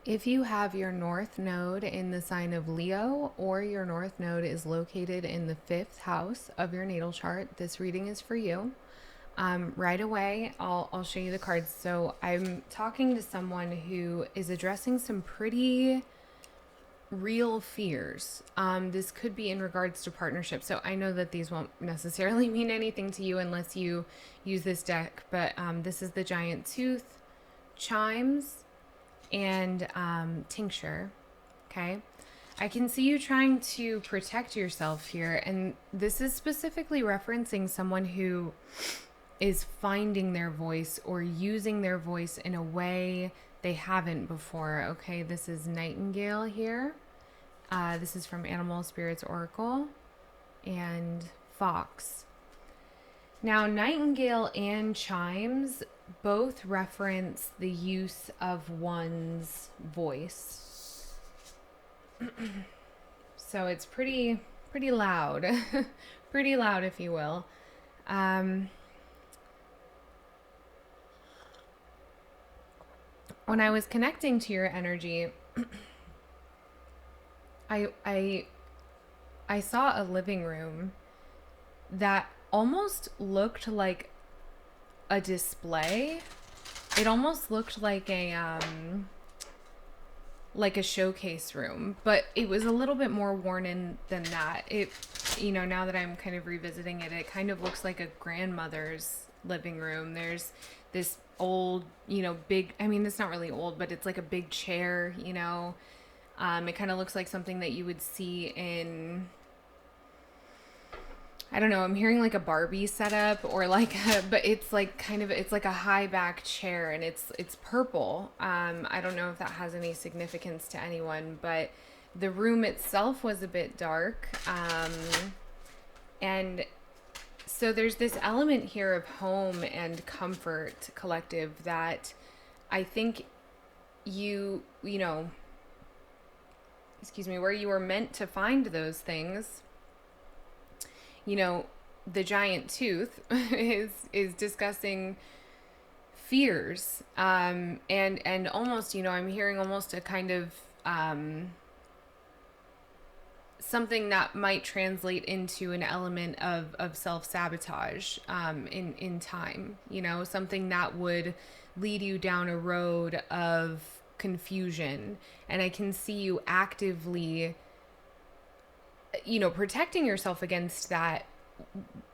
If you have your north node in the sign of Leo, or your north node is located in the fifth house of your natal chart, this reading is for you. Right away, I'll show you the cards. So I'm talking to someone who is addressing some pretty real fears. This could be in regards to partnership. So I know that these won't necessarily mean anything to you unless you use this deck, but this is the giant tooth, chimes, and tincture. Okay. I can see you trying to protect yourself here. And this is specifically referencing someone who is finding their voice or using their voice in a way they haven't before. Okay. This is Nightingale here. This is from Animal Spirits Oracle, and Fox. Now, Nightingale and chimes both reference the use of one's voice. So it's pretty loud. Pretty loud, if you will. When I was connecting to your energy, I saw a living room that almost looked like a display. It almost looked like a showcase room, but it was a little bit more worn in than that. It, now that I'm kind of revisiting it, it kind of looks like a grandmother's living room. There's this old, big, I mean, it's not really old, but it's like a big chair, it kind of looks like something that you would see in, I don't know, I'm hearing like a Barbie setup, or but it's like it's like a high back chair, and it's purple. I don't know if that has any significance to anyone, but the room itself was a bit dark. And so there's this element here of home and comfort collective that I think where you were meant to find those things. The giant tooth is discussing fears, and almost, I'm hearing almost a kind of something that might translate into an element of self-sabotage in time, something that would lead you down a road of confusion. And I can see you actively protecting yourself against that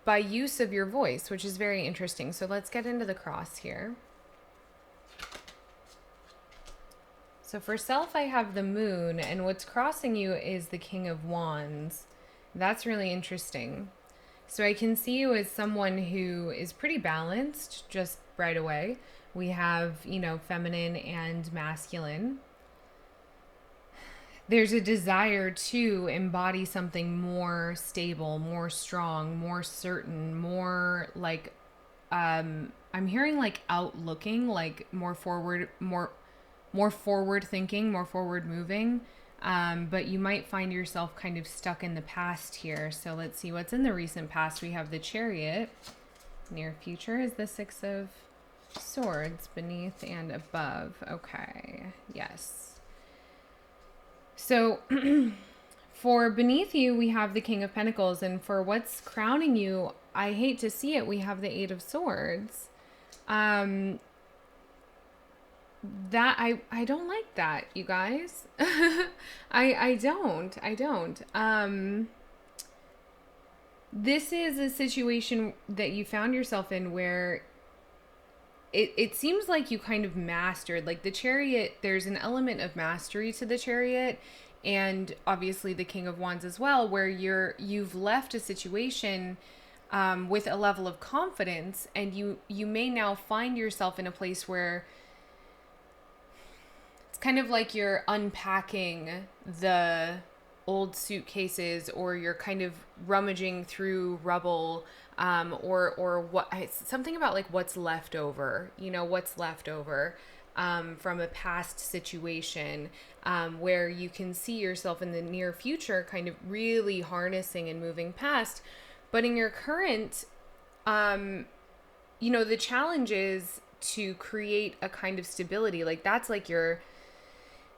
by use of your voice, which is very interesting. So let's get into the cross here. So for self, I have the moon, and what's crossing you is the King of Wands. That's really interesting. So I can see you as someone who is pretty balanced just right away. We have, feminine and masculine. There's a desire to embody something more stable, more strong, more certain, more like, I'm hearing like outlooking, like more forward thinking, more forward moving. But you might find yourself kind of stuck in the past here. So let's see what's in the recent past. We have the Chariot. Near future is the Six of Swords, beneath and above. Okay, yes. So for beneath you, we have the King of Pentacles. And for what's crowning you, I hate to see it, we have the Eight of Swords. That I don't like that, you guys. I don't. This is a situation that you found yourself in where it seems like you kind of mastered, like the Chariot, there's an element of mastery to the Chariot, and obviously the King of Wands as well, where you've left a situation with a level of confidence, and you may now find yourself in a place where it's kind of like you're unpacking the old suitcases, or you're kind of rummaging through rubble, or what, it's something about like what's left over, from a past situation, where you can see yourself in the near future kind of really harnessing and moving past. But in your current, the challenge is to create a kind of stability. Like that's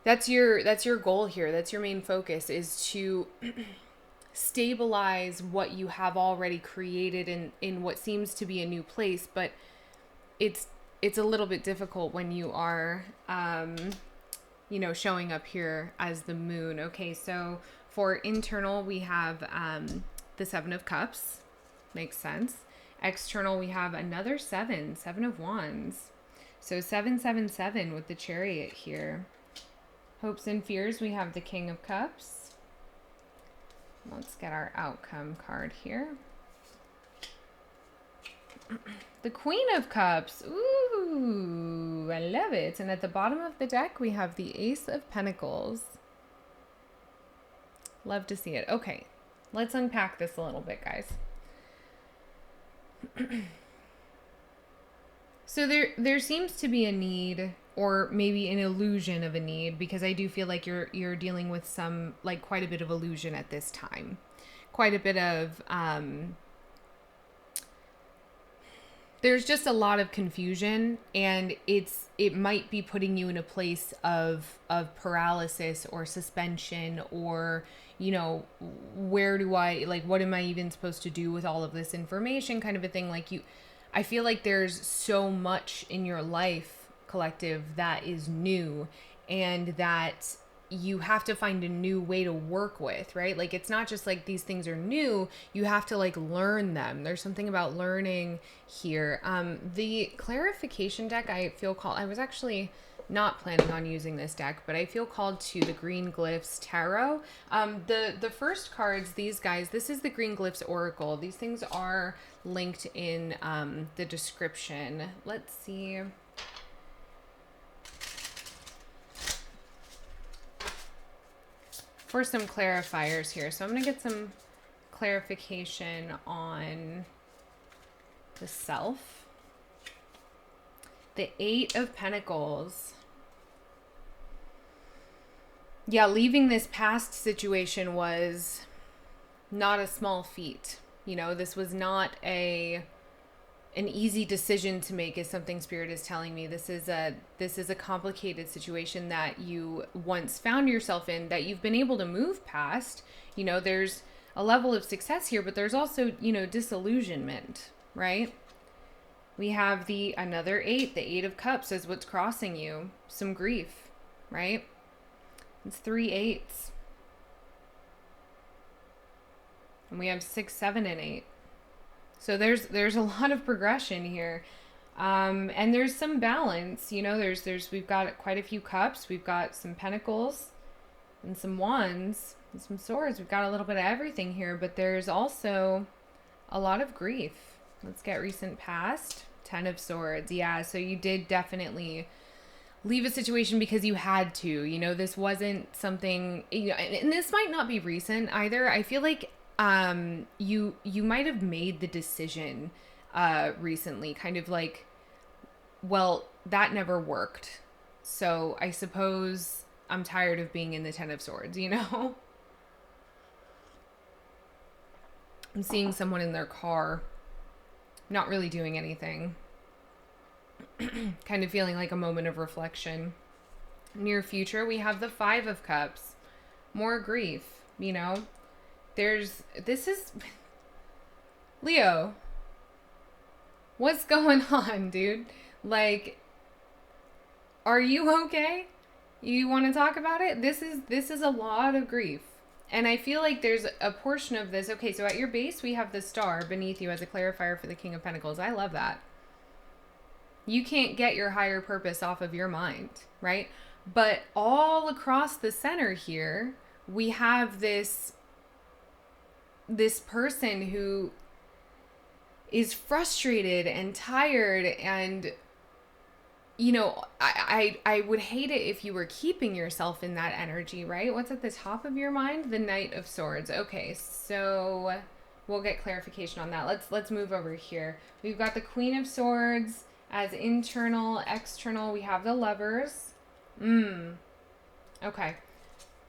that's your goal here. That's your main focus, is to stabilize what you have already created in what seems to be a new place, but it's a little bit difficult when you are showing up here as the moon. Okay, so for internal we have the 7 of Cups. Makes sense. External we have another 7 of Wands. So 777 with the Chariot here. Hopes and fears, we have the King of Cups. Let's get our outcome card here. The Queen of Cups. Ooh, I love it. And at the bottom of the deck, we have the Ace of Pentacles. Love to see it. Okay, let's unpack this a little bit, guys. So there seems to be a need, or maybe an illusion of a need, because I do feel like you're dealing with some, like, quite a bit of illusion at this time. Quite a bit of there's just a lot of confusion, and it might be putting you in a place of paralysis or suspension, or where do I, like, what am I even supposed to do with all of this information, kind of a thing. Like, I feel like there's so much in your life, collective, that is new, and that you have to find a new way to work with, right? Like, it's not just like these things are new, you have to, like, learn them. There's something about learning here. The clarification deck, I feel called, I was actually not planning on using this deck, but I feel called to the Green Glyphs Tarot. The first cards, these guys, this is the Green Glyphs Oracle. These things are linked in the description. Let's see. For some clarifiers here. So I'm going to get some clarification on the self. The 8 of Pentacles. Yeah, leaving this past situation was not a small feat. This was not an easy decision to make, is something Spirit is telling me. This is a complicated situation that you once found yourself in, that you've been able to move past. There's a level of success here, but there's also, disillusionment, right? We have another 8, the 8 of Cups is what's crossing you. Some grief, right? It's 3 8s. And we have 6, 7, and 8. So there's a lot of progression here. And there's some balance, we've got quite a few cups. We've got some pentacles and some wands and some swords. We've got a little bit of everything here, but there's also a lot of grief. Let's get recent past. 10 of Swords. Yeah, so you did definitely leave a situation because you had to. This wasn't something, and this might not be recent either. I feel like you might have made the decision recently, kind of like, well, that never worked, so I suppose I'm tired of being in the 10 of Swords. I'm seeing someone in their car not really doing anything. Kind of feeling like a moment of reflection. Near future, we have the 5 of Cups. More grief, this is Leo. What's going on, dude? Like, are you okay? You want to talk about it? This is a lot of grief. And I feel like there's a portion of this. Okay, so at your base, we have the star beneath you as a clarifier for the King of Pentacles. I love that. You can't get your higher purpose off of your mind, right? But all across the center here, we have this person who is frustrated and tired, and I would hate it if you were keeping yourself in that energy, right? What's at the top of your mind? The Knight of Swords. Okay, so we'll get clarification on that. Let's move over here. We've got the Queen of Swords as internal. External, we have the Lovers. Okay.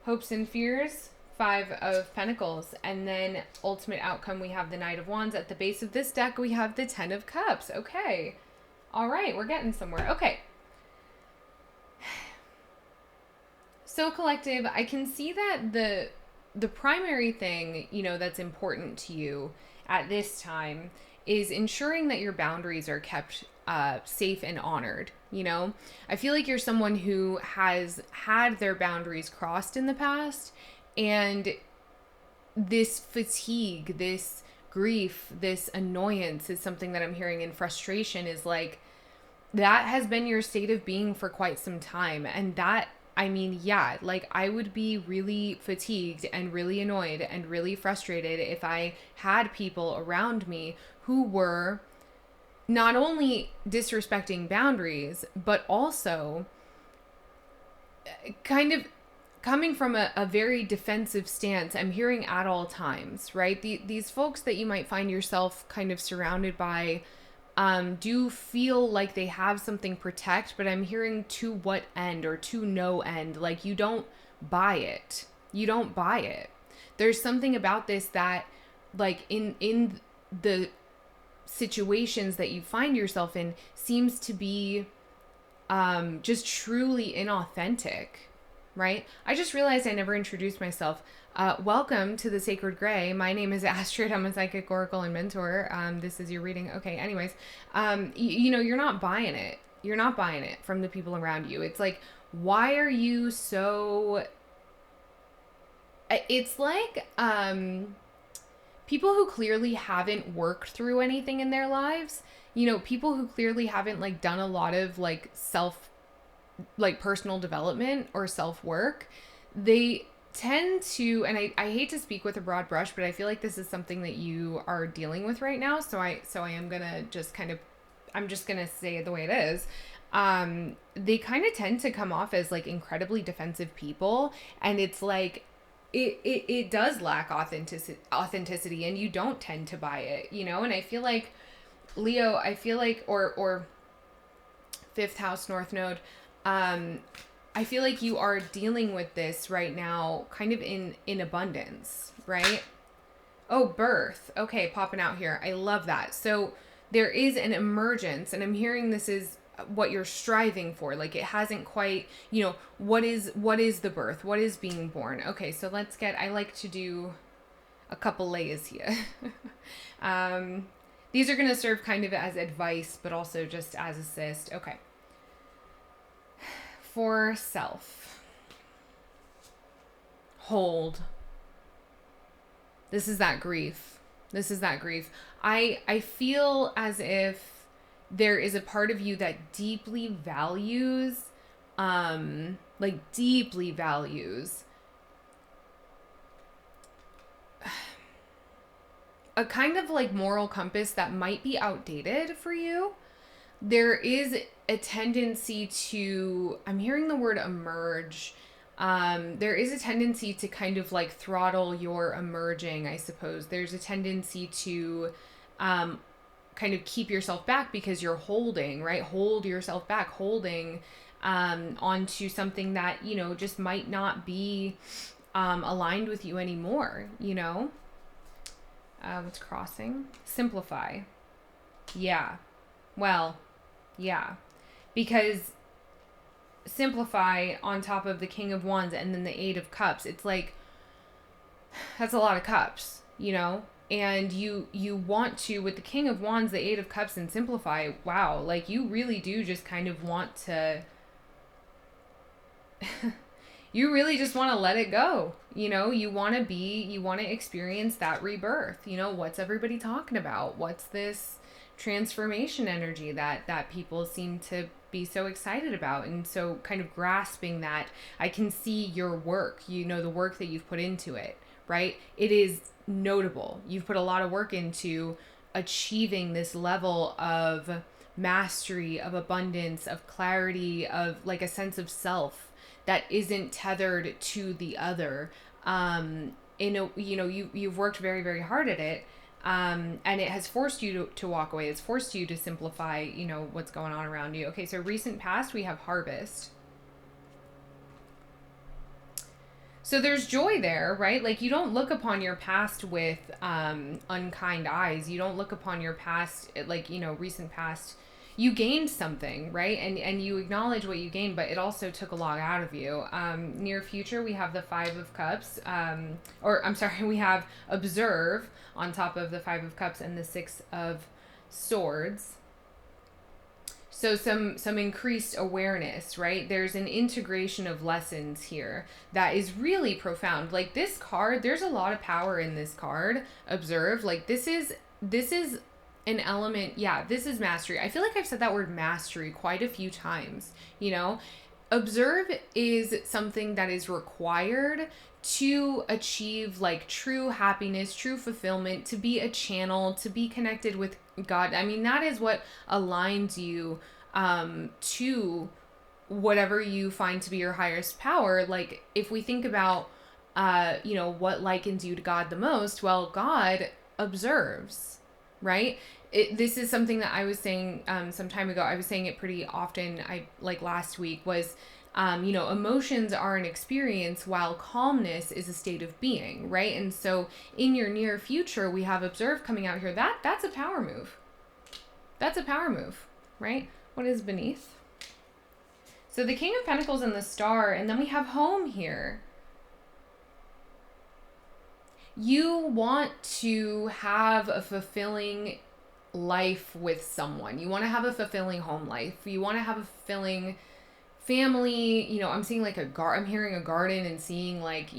Hopes and fears, 5 of Pentacles. And then ultimate outcome, we have the Knight of Wands. At the base of this deck, we have the 10 of Cups. Okay. All right, we're getting somewhere. Okay. So collective, I can see that the primary thing, that's important to you at this time is ensuring that your boundaries are kept safe and honored. I feel like you're someone who has had their boundaries crossed in the past, and this fatigue, this grief, this annoyance is something that I'm hearing, and frustration is like that has been your state of being for quite some time. And that, I mean, yeah, like I would be really fatigued and really annoyed and really frustrated if I had people around me who were not only disrespecting boundaries, but also kind of coming from a very defensive stance. I'm hearing at all times, right? These folks that you might find yourself kind of surrounded by do feel like they have something protect, but I'm hearing to what end or to no end. Like you don't buy it. You don't buy it. There's something about this that like in the situations that you find yourself in seems to be just truly inauthentic, right? I just realized I never introduced myself. Welcome to The Sacred Gray. My name is Astrid. I'm a psychic oracle and mentor. This is your reading. Okay, anyways, you're not buying it. You're not buying it from the people around you. It's like, why are you so... It's like people who clearly haven't worked through anything in their lives, people who clearly haven't like done a lot of like personal development or self-work, they tend to, and I hate to speak with a broad brush, but I feel like this is something that you are dealing with right now. So I am going to just I'm just going to say it the way it is. They kind of tend to come off as like incredibly defensive people. And it's like, it does lack authenticity, and you don't tend to buy it, and I feel like Leo, or fifth house North Node, I feel like you are dealing with this right now kind of in abundance, right? Oh, birth. Okay, popping out here. I love that. So there is an emergence, and I'm hearing this is what you're striving for. Like it hasn't quite, what is the birth? What is being born? Okay, so I like to do a couple layers here. These are going to serve kind of as advice, but also just as assist. Okay. For self. Hold. This is that grief. I feel as if there is a part of you that deeply values a kind of like moral compass that might be outdated for you. There is a tendency to, I'm hearing the word emerge. There is a tendency to kind of like throttle your emerging, I suppose. There's a tendency to kind of keep yourself back because you're holding, right? Hold yourself back, holding onto something that, just might not be aligned with you anymore, What's crossing? Simplify. Yeah. Well, yeah. Because simplify on top of the King of Wands and then the Eight of Cups, it's like, that's a lot of cups, and you want to, with the King of Wands, the Eight of Cups, and simplify, wow, like you really do just kind of want to you really just want to let it go. You want to experience that rebirth. What's everybody talking about? What's this transformation energy that people seem to be so excited about, and so kind of grasping that? I can see your work, the work that you've put into it, right? It is notable. You've put a lot of work into achieving this level of mastery, of abundance, of clarity, of like a sense of self that isn't tethered to the other. You've worked very, very hard at it. And it has forced you to walk away. It's forced you to simplify, what's going on around you. Okay, so recent past, we have harvest. So there's joy there, right? Like you don't look upon your past with unkind eyes. You don't look upon your past, like, recent past. you gained something, right? And you acknowledge what you gained, but it also took a lot out of you. Near future, we have the Five of Cups, or I'm sorry, we have observe on top of the Five of Cups and the Six of Swords. So some increased awareness, right? There's an integration of lessons here that is really profound. Like this card, there's a lot of power in this card. Observe, like this is an element. Yeah, this is mastery. I feel like I've said that word mastery quite a few times, you know? Observe is something that is required to achieve like true happiness, true fulfillment, to be a channel, to be connected with God. I mean, that is what aligns you to whatever you find to be your highest power. Like if we think about, what likens you to God the most, well, God observes, right? This is something that I was saying some time ago. I was saying it pretty often. Last week was, emotions are an experience while calmness is a state of being, right? And so in your near future, we have observe coming out here. That's a power move. That's a power move, right? What is beneath? So the King of Pentacles and the Star, and then we have home here. You want to have a fulfilling life with someone. You want to have a fulfilling home life. You want to have a fulfilling family. I'm seeing like I'm hearing a garden and seeing like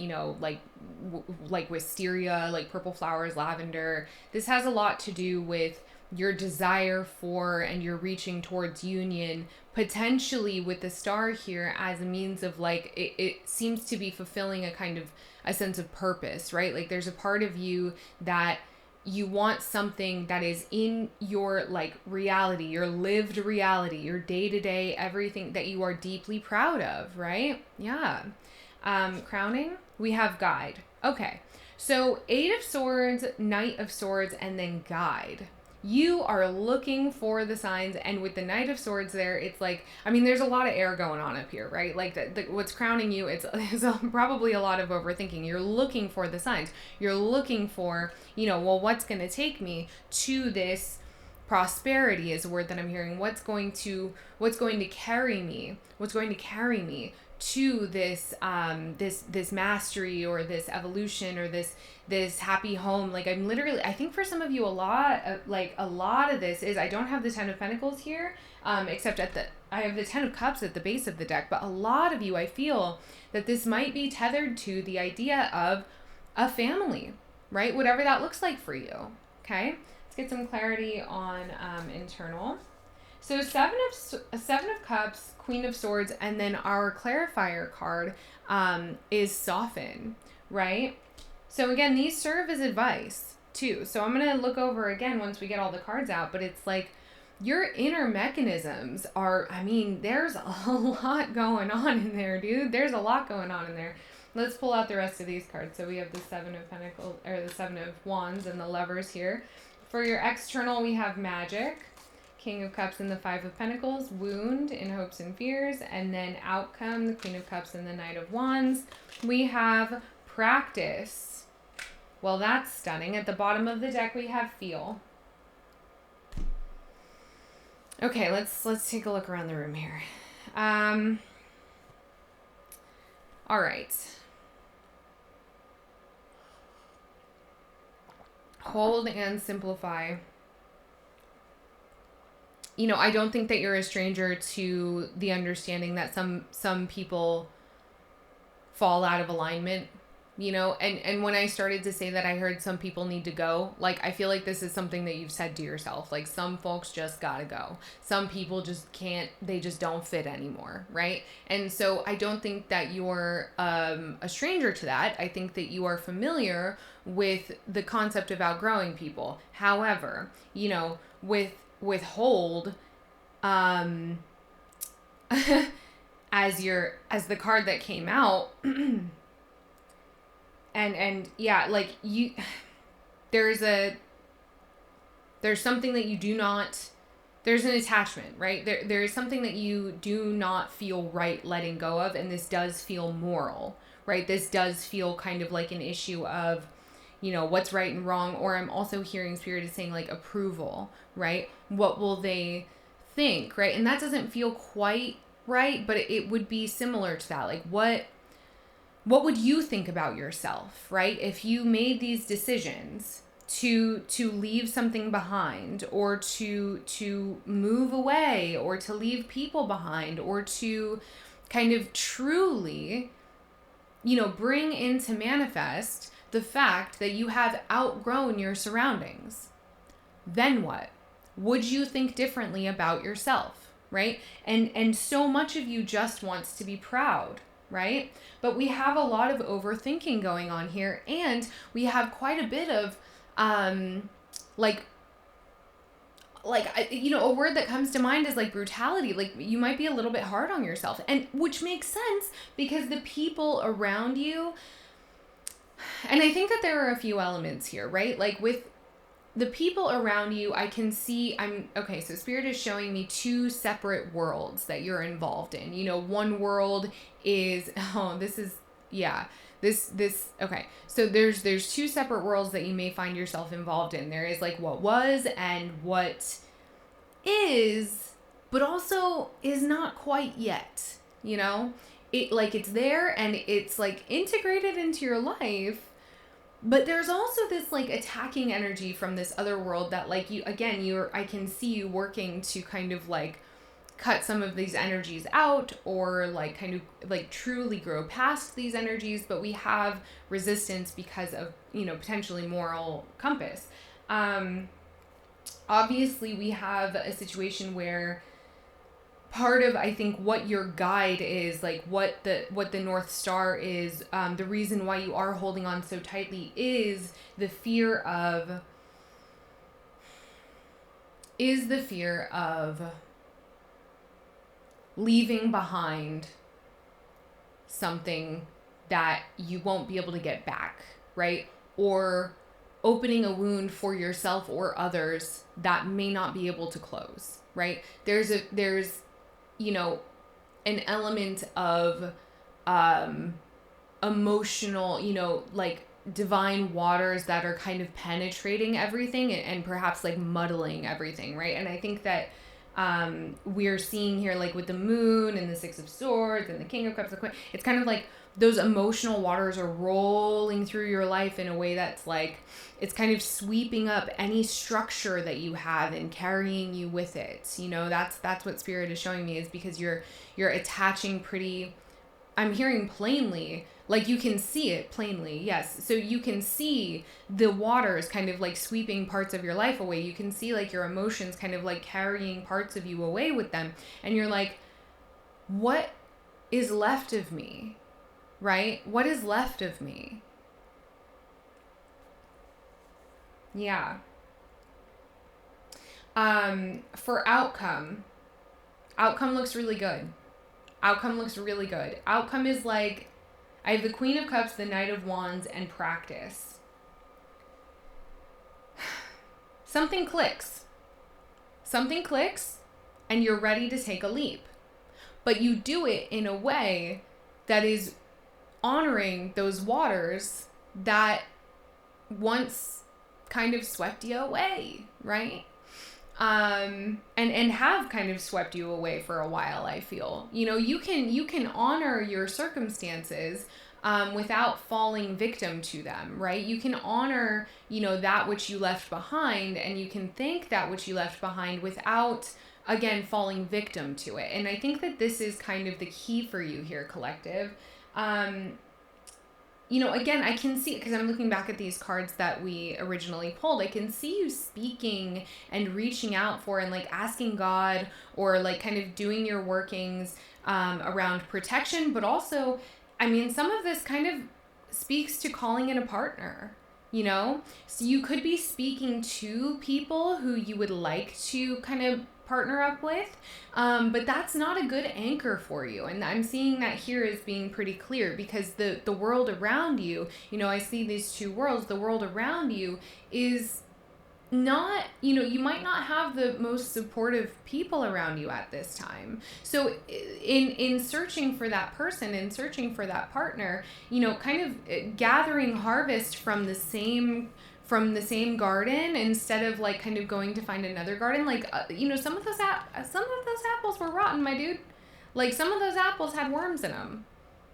wisteria, like purple flowers, lavender. This has a lot to do with your desire for and you're reaching towards union, potentially with the Star here as a means of like, it seems to be fulfilling a kind of a sense of purpose, right? Like there's a part of you that you want something that is in your like reality, your lived reality, your day-to-day, everything that you are deeply proud of, right? Yeah. Crowning, we have guide. Okay. So 8 of Swords, Knight of Swords, and then guide. You are looking for the signs, and with the Knight of Swords there, it's like, I mean, there's a lot of air going on up here, right? Like what's crowning you, it's probably a lot of overthinking. You're looking for the signs. You're looking for, what's going to take me to this prosperity is a word that I'm hearing. What's going to carry me? What's going to carry me to this this mastery or this evolution or this happy home? Like I think for some of you a lot of this is, I don't have the 10 of Pentacles here, except I have the 10 of Cups at the base of the deck, but a lot of you, I feel that this might be tethered to the idea of a family, right? Whatever that looks like for you. Okay, let's get some clarity on internal. So 7 of Cups, Queen of Swords, and then our clarifier card is soften, right? So again, these serve as advice too. So I'm going to look over again once we get all the cards out, but it's like your inner mechanisms are, there's a lot going on in there, dude. There's a lot going on in there. Let's pull out the rest of these cards. So we have the 7 of Pentacles, or the 7 of Wands and the Lovers here. For your external, we have magic. King of Cups and the 5 of Pentacles, wound in hopes and fears, and then outcome, the Queen of Cups and the Knight of Wands. We have practice. Well, that's stunning. At the bottom of the deck, we have feel. Okay, let's take a look around the room here. All right. Hold and simplify. I don't think that you're a stranger to the understanding that some people fall out of alignment, and when I started to say that, I heard some people need to go. Like, I feel like this is something that you've said to yourself. Like, some folks just gotta go. Some people just can't, they just don't fit anymore, right? And so I don't think that you're a stranger to that. I think that you are familiar with the concept of outgrowing people. However, with hold, as the card that came out, and yeah, like there's something that you do not, there's an attachment, right? There is something that you do not feel right letting go of, and this does feel moral, right? This does feel kind of like an issue of, what's right and wrong, or I'm also hearing Spirit is saying like approval, right? What will they think, right? And that doesn't feel quite right, but it would be similar to that. Like what would you think about yourself, right? If you made these decisions to leave something behind, or to move away, or to leave people behind, or to kind of truly, bring into manifest the fact that you have outgrown your surroundings, then what? Would you think differently about yourself, right? And so much of you just wants to be proud, right? But we have a lot of overthinking going on here, and we have quite a bit of like a word that comes to mind is like brutality. Like, you might be a little bit hard on yourself, and which makes sense because the people around you, and I think that there are a few elements here, right? Like with the people around you, I can see, so Spirit is showing me two separate worlds that you're involved in. One world is, okay. So there's two separate worlds that you may find yourself involved in. There is like what was and what is, but also is not quite yet, it's there and it's like integrated into your life. But there's also this like attacking energy from this other world that like I can see you working to kind of like cut some of these energies out, or like kind of like truly grow past these energies. But we have resistance because of, potentially moral compass. Obviously we have a situation where part of, I think, what your guide is, like what the North Star is, the reason why you are holding on so tightly is the fear of leaving behind something that you won't be able to get back, right? Or opening a wound for yourself or others that may not be able to close, right? There's an element of emotional, like divine waters that are kind of penetrating everything and perhaps like muddling everything, right? And I think that we're seeing here, like with the moon and the Six of Swords and the King of Cups, it's kind of like those emotional waters are rolling through your life in a way that's like, it's kind of sweeping up any structure that you have and carrying you with it. That's what Spirit is showing me, is because you're attaching pretty, I'm hearing plainly, like you can see it plainly. Yes. So you can see the waters kind of like sweeping parts of your life away. You can see like your emotions kind of like carrying parts of you away with them. And you're like, what is left of me? Right? What is left of me? Yeah. For outcome looks really good. Outcome is like, I have the Queen of Cups, the Knight of Wands, and practice. Something clicks, and you're ready to take a leap. But you do it in a way that is honoring those waters that once kind of swept you away, right? And have kind of swept you away for a while, I feel. You can honor your circumstances without falling victim to them, right? You can honor, that which you left behind, and you can thank that which you left behind without, again, falling victim to it. And I think that this is kind of the key for you here, collective. Again, I can see, because I'm looking back at these cards that we originally pulled, I can see you speaking and reaching out for and like asking God, or like kind of doing your workings around protection. But also, some of this kind of speaks to calling in a partner, So you could be speaking to people who you would like to kind of partner up with, but that's not a good anchor for you. And I'm seeing that here as being pretty clear, because the world around you, I see these two worlds. The world around you is not, you might not have the most supportive people around you at this time. So in searching for that person, in searching for that partner, kind of gathering harvest from the same from the same garden instead of like kind of going to find another garden. Like, some of those apples were rotten, my dude. Like, some of those apples had worms in them,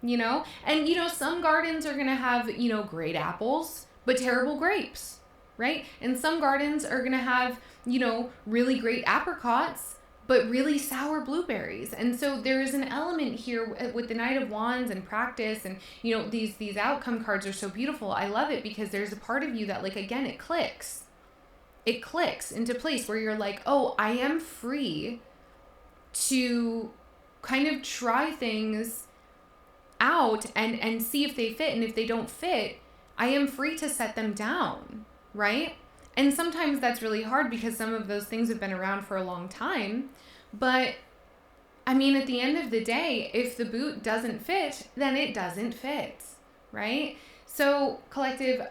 And, some gardens are going to have, great apples, but terrible grapes, right? And some gardens are going to have, really great apricots, but really sour blueberries. And so there is an element here with the Knight of Wands and practice, and these outcome cards are so beautiful. I love it because there's a part of you that, like, again, it clicks into place where you're like, oh, I am free to kind of try things out and see if they fit, and if they don't fit, I am free to set them down, right? And sometimes that's really hard because some of those things have been around for a long time. But I mean, at the end of the day, if the boot doesn't fit, then it doesn't fit, right? So collective,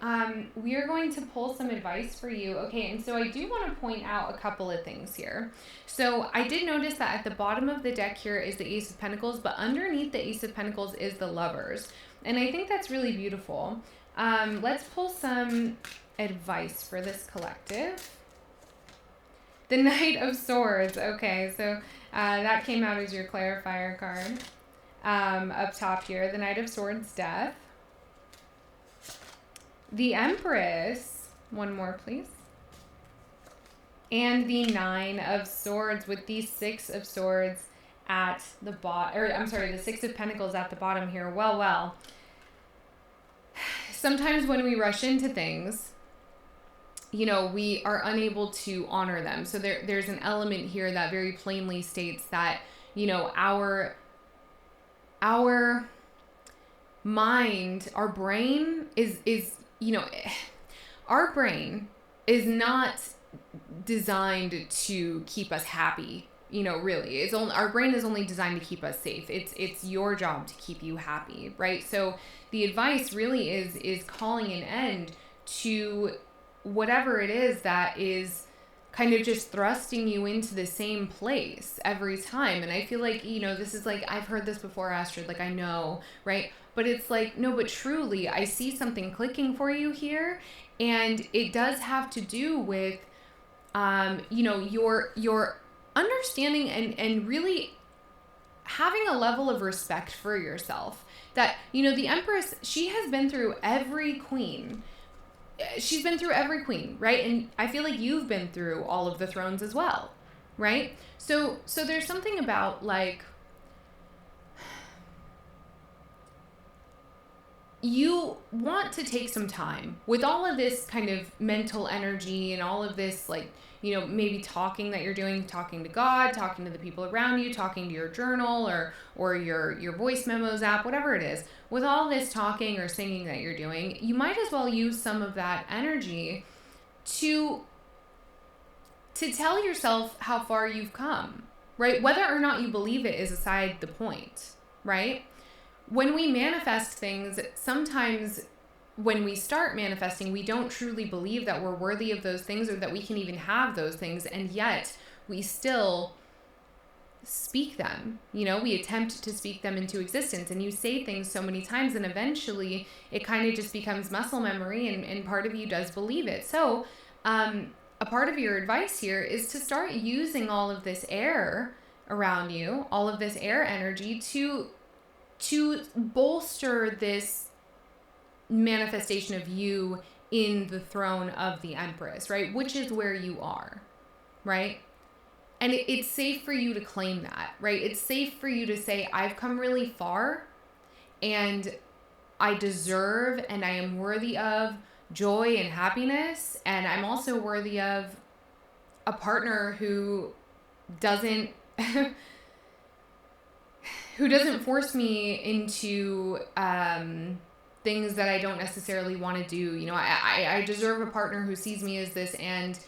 we are going to pull some advice for you. Okay, and so I do want to point out a couple of things here. So I did notice that at the bottom of the deck here is the Ace of Pentacles, but underneath the Ace of Pentacles is the Lovers. And I think that's really beautiful. Let's pull some advice for this collective. The Knight of Swords. Okay, so that came out as your clarifier card up top here. The Knight of Swords, Death. The Empress. One more, please. And the Nine of Swords with the Six of Swords at the bottom. Or I'm sorry, the Six of Pentacles at the bottom here. Well. Sometimes when we rush into things, we are unable to honor them. So there's an element here that very plainly states that, our mind, our brain is our brain is not designed to keep us happy. Really, our brain is only designed to keep us safe. It's your job to keep you happy, right? So the advice really is calling an end to whatever it is that is kind of just thrusting you into the same place every time. And I feel like, this is like, I've heard this before, Astrid, like I know, right? But it's like, no, but truly, I see something clicking for you here. And it does have to do with, your understanding and really having a level of respect for yourself. That, the Empress, she has been through every queen. She's been through every queen, right? And I feel like you've been through all of the thrones as well, right? So there's something about, like, you want to take some time with all of this kind of mental energy and all of this, like, maybe talking that you're doing, talking to God, talking to the people around you, talking to your journal or your voice memos app, whatever it is. With all this talking or singing that you're doing, you might as well use some of that energy to tell yourself how far you've come, right? Whether or not you believe it is aside the point, right? When we manifest things, sometimes when we start manifesting, we don't truly believe that we're worthy of those things or that we can even have those things. And yet we still speak them, we attempt to speak them into existence, and you say things so many times and eventually it kind of just becomes muscle memory and part of you does believe it. So, a part of your advice here is to start using all of this air around you, all of this air energy to bolster this manifestation of you in the throne of the Empress, right? Which is where you are, right? And it's safe for you to claim that, right? It's safe for you to say, I've come really far and I deserve and I am worthy of joy and happiness. And I'm also worthy of a partner who doesn't force me into things that I don't necessarily want to do. I deserve a partner who sees me as this and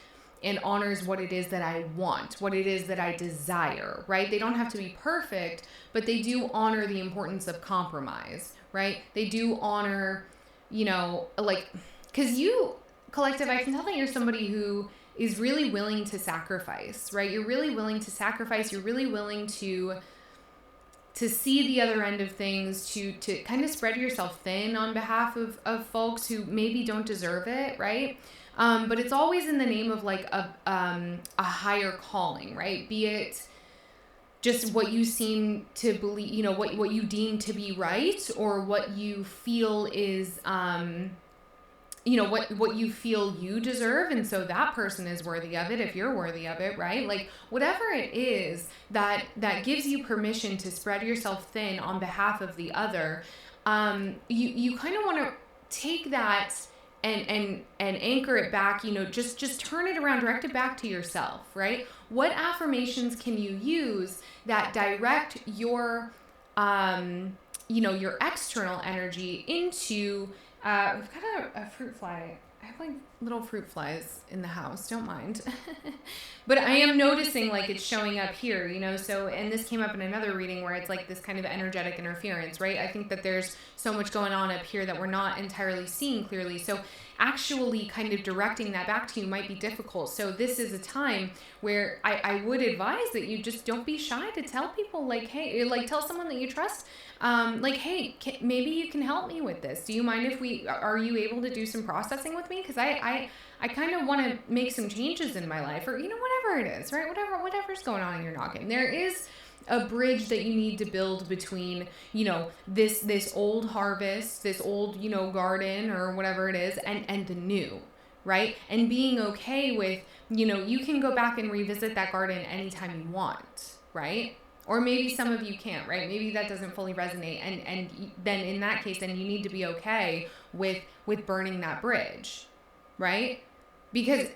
honors what it is that I want, what it is that I desire, right? They don't have to be perfect, but they do honor the importance of compromise, right? They do honor, because you, collective, I can tell that you're somebody who is really willing to sacrifice, right? You're really willing to sacrifice. You're really willing to see the other end of things, to kind of spread yourself thin on behalf of folks who maybe don't deserve it, right? But it's always in the name of like a higher calling, right? Be it just what you seem to believe, you know, what you deem to be right, or what you feel is, you know, what you feel you deserve, and so that person is worthy of it if you're worthy of it, right? Like whatever it is that gives you permission to spread yourself thin on behalf of the other, you kind of want to take that and anchor it back, you know, just turn it around, direct it back to yourself, right? What affirmations can you use that direct your you know, your external energy into we've got a fruit fly. I have like little fruit flies in the house, don't mind. But I am noticing like it's showing up here, you know, so, and this came up in another reading where it's like this kind of energetic interference, right? I think that there's so much going on up here that we're not entirely seeing clearly. So actually kind of directing that back to you might be difficult. So this is a time where I would advise that you just don't be shy to tell people, like, hey, like tell someone that you trust, like, hey, maybe you can help me with this. Do you mind if are you able to do some processing with me? Because I kind of want to make some changes in my life, or, you know, whatever it is, right? Whatever's going on in your noggin. There is a bridge that you need to build between, you know, this old harvest, this old, you know, garden or whatever it is, and the new, right? And being okay with, you know, you can go back and revisit that garden anytime you want, right? Or maybe some of you can't, right? Maybe that doesn't fully resonate. And then in that case, then you need to be okay with burning that bridge, right? Because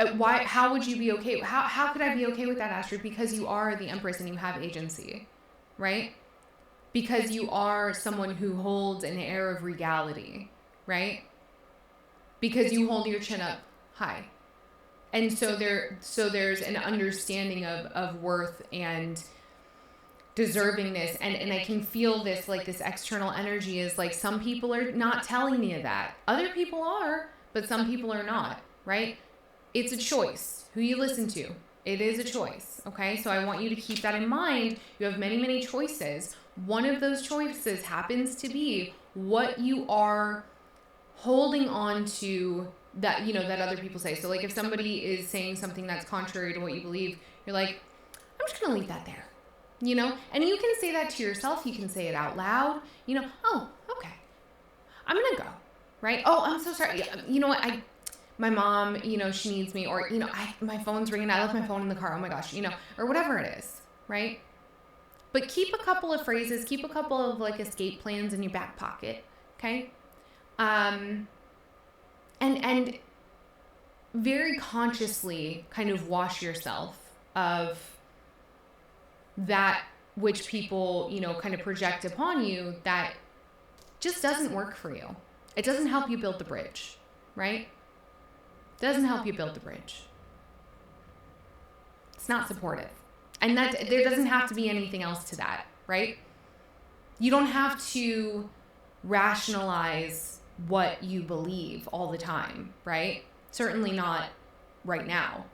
how would you be okay? How could I be okay with that, Astrid? Because you are the Empress and you have agency, right? Because you are someone who holds an air of regality, right? Because you hold your chin up high. And so there's an understanding of worth and deservingness, and I can feel this, like this external energy is like, some people are not telling me of that. Other people are, but some people are not, right? It's a choice who you listen to. It is a choice, okay? So I want you to keep that in mind. You have many, many choices. One of those choices happens to be what you are holding on to that, you know, that other people say. So like if somebody is saying something that's contrary to what you believe, you're like, I'm just going to leave that there. You know, and you can say that to yourself. You can say it out loud, you know, oh, okay, I'm going to go, right? Oh, I'm so sorry. You know what? My mom, you know, she needs me, or, you know, my phone's ringing. I left my phone in the car. Oh my gosh, you know, or whatever it is, right? But keep a couple of phrases, keep a couple of like escape plans in your back pocket. Okay. And very consciously kind of wash yourself of that which people, you know, kind of project upon you that just doesn't work for you. It doesn't help you build the bridge, right? It doesn't help you build the bridge. It's not supportive. And that there doesn't have to be anything else to that, right? You don't have to rationalize what you believe all the time, right? Certainly not right now.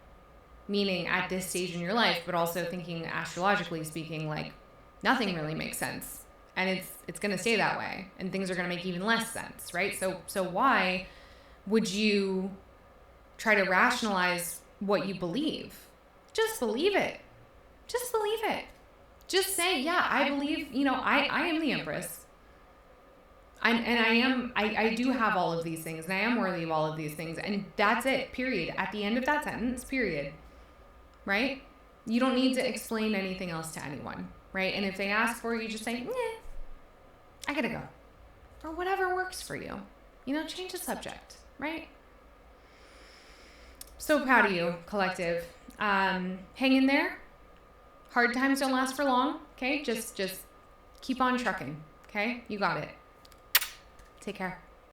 Meaning at this stage in your life, but also thinking astrologically speaking, like nothing really makes sense, and it's going to stay that way, and things are going to make even less sense, right? So why would you try to rationalize what you believe? Just believe it. Just believe it. Just say, yeah, I believe, you know, I am the Empress. I do have all of these things, and I am worthy of all of these things, and that's it, period. At the end of that sentence, period. Right? You don't need to explain anything else to anyone, right? And if they ask for it, you just say, I gotta go. Or whatever works for you. You know, change the subject, right? So proud of you, collective. Hang in there. Hard times don't last for long, okay? Just keep on trucking, okay? You got it. Take care.